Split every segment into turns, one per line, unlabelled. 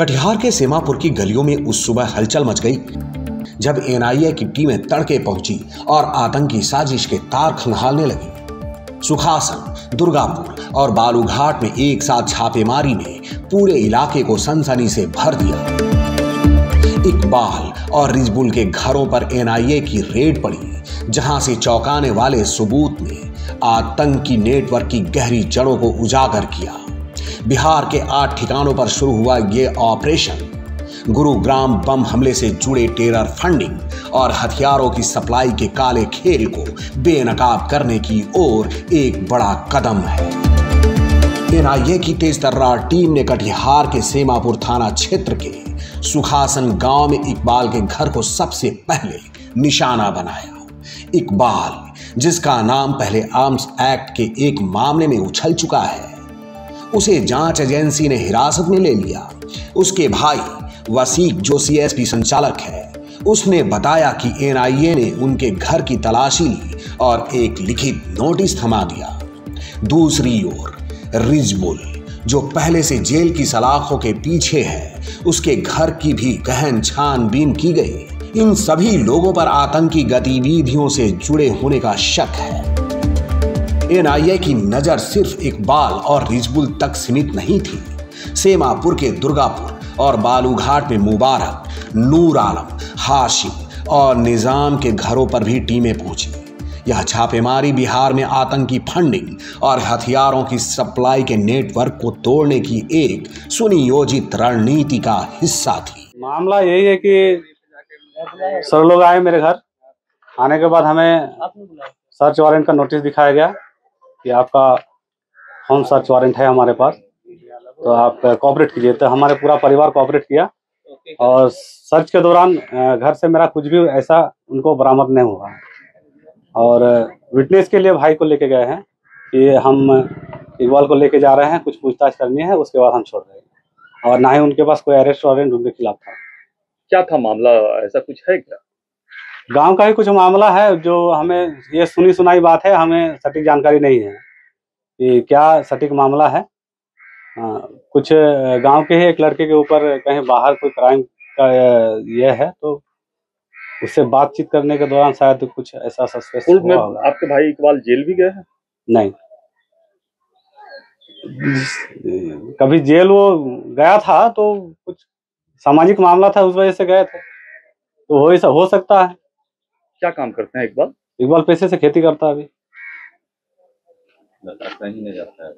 कटिहार के सेमापुर की गलियों में उस सुबह हलचल मच गई जब एनआईए की टीमें तड़के पहुंची और आतंकी साजिश के तार खंगालने लगी। सुखासन, दुर्गापुर और बालूघाट में एक साथ छापेमारी ने पूरे इलाके को सनसनी से भर दिया। इकबाल और रिजबुल के घरों पर एनआईए की रेड पड़ी, जहां से चौंकाने वाले सबूत ने आतंकी नेटवर्क की गहरी जड़ों को उजागर किया। बिहार के 8 ठिकानों पर शुरू हुआ ये ऑपरेशन गुरुग्राम बम हमले से जुड़े टेरर फंडिंग और हथियारों की सप्लाई के काले खेल को बेनकाब करने की ओर एक बड़ा कदम है। एनआईए की तेज तर्रार टीम ने कटिहार के सेमापुर थाना क्षेत्र के सुखासन गांव में इकबाल के घर को सबसे पहले निशाना बनाया। इकबाल, जिसका नाम पहले आर्म्स एक्ट के एक मामले में उछल चुका है, उसे जांच एजेंसी ने हिरासत में ले लिया। उसके भाई वसीक, जो सीएसपी संचालक है, उसने बताया कि एनआईए ने उनके घर की तलाशी ली और एक लिखित नोटिस थमा दिया। दूसरी ओर रिजबुल, जो पहले से जेल की सलाखों के पीछे है, उसके घर की भी गहन छानबीन की गई। इन सभी लोगों पर आतंकी गतिविधियों से जुड़े होने का शक है। एनआईए की नजर सिर्फ इकबाल और रिजबुल तक सीमित नहीं थी। सेमापुर के दुर्गापुर और बालूघाट में मुबारक, नूर आलम, हाशिम और निजाम के घरों पर भी टीमें पहुंची। यह छापेमारी बिहार में आतंकी फंडिंग और हथियारों की सप्लाई के नेटवर्क को तोड़ने की एक सुनियोजित रणनीति का हिस्सा थी।
मामला यही है कि सर लोग आए मेरे घर, आने के बाद हमें सर्च वारंट का नोटिस दिखाया गया कि आपका होम सर्च वारंट है हमारे पास, तो आप कोऑपरेट कीजिए। तो हमारे पूरा परिवार कोऑपरेट किया और सर्च के दौरान घर से मेरा कुछ भी ऐसा उनको बरामद नहीं हुआ। और विटनेस के लिए भाई को लेके गए हैं कि हम इकबाल को लेके जा रहे हैं, कुछ पूछताछ करनी है, उसके बाद हम छोड़ देंगे। और ना ही उनके पास कोई अरेस्ट वारंट उनके खिलाफ था।
क्या था मामला, ऐसा कुछ है क्या?
गांव का ही कुछ मामला है, जो हमें ये सुनी सुनाई बात है, हमें सटीक जानकारी नहीं है कि क्या सटीक मामला है। कुछ गांव के ही एक लड़के के ऊपर कहीं बाहर कोई क्राइम का ये है, तो उससे बातचीत करने के दौरान शायद कुछ ऐसा सस्पेंस हुआ होगा।
आपके भाई इकबाल जेल भी गए हैं?
नहीं, कभी जेल वो गया था तो कुछ सामाजिक मामला था, उस वजह से गए थे, तो हो सकता है।
क्या काम करते हैं इकबाल?
इकबाल पैसे से खेती करता है, अभी
कहीं नहीं जाता है,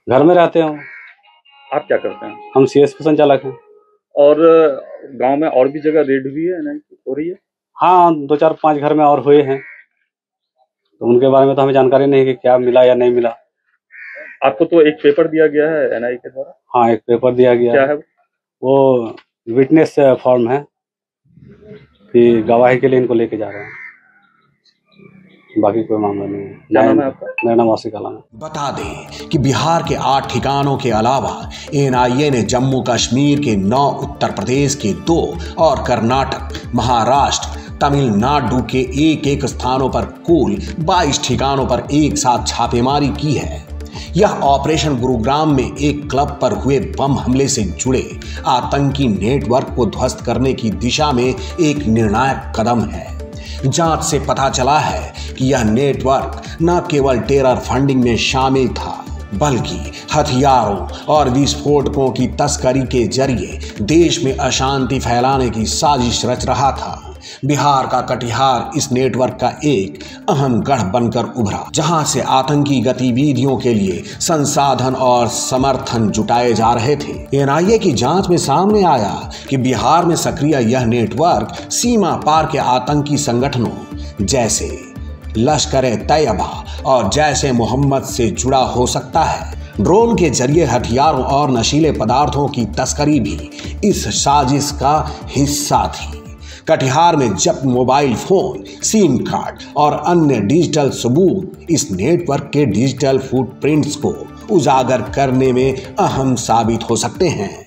घर में रहते हैं।
आप क्या करते हैं?
हम सीएसपी संचालक हैं।
और गांव में और भी जगह रेड हुई है, नहीं हो रही है?
हाँ, 2-4-5 घर में और हुए हैं, तो उनके बारे में तो हमें जानकारी नहीं कि क्या मिला या नहीं मिला।
आपको तो एक पेपर दिया गया है एनआईए के द्वारा?
हाँ, एक पेपर दिया गया।
क्या है
वो? विटनेस फॉर्म है कि गवाही के लिए इनको लेके जा रहे हैं, बाकी कोई मामला नहीं है।
क्या नाम है आपका?
मेरा नाम आसिक आलम है।
बता दें कि बिहार के 8 ठिकानों के अलावा एनआईए ने जम्मू कश्मीर के 9, उत्तर प्रदेश के 2 और कर्नाटक, महाराष्ट्र, तमिलनाडु के एक स्थानों पर कुल 22 ठिकानों पर एक साथ छापेमारी की है। यह ऑपरेशन गुरुग्राम में एक क्लब पर हुए बम हमले से जुड़े आतंकी नेटवर्क को ध्वस्त करने की दिशा में एक निर्णायक कदम है। जांच से पता चला है कि यह नेटवर्क न केवल टेरर फंडिंग में शामिल था, बल्कि हथियारों और विस्फोटकों की तस्करी के जरिए देश में अशांति फैलाने की साजिश रच रहा था। बिहार का कटिहार इस नेटवर्क का एक अहम गढ़ बनकर उभरा, जहां से आतंकी गतिविधियों के लिए संसाधन और समर्थन जुटाए जा रहे थे। एनआईए की जांच में सामने आया कि बिहार में सक्रिय यह नेटवर्क सीमा पार के आतंकी संगठनों जैसे लश्कर-ए-तैयबा और जैश-ए-मोहम्मद से जुड़ा हो सकता है। ड्रोन के जरिए हथियारों और नशीले पदार्थों की तस्करी भी इस साजिश का हिस्सा थी। कटिहार में जब्त मोबाइल फोन, सिम कार्ड और अन्य डिजिटल सबूत इस नेटवर्क के डिजिटल फुटप्रिंट्स को उजागर करने में अहम साबित हो सकते हैं।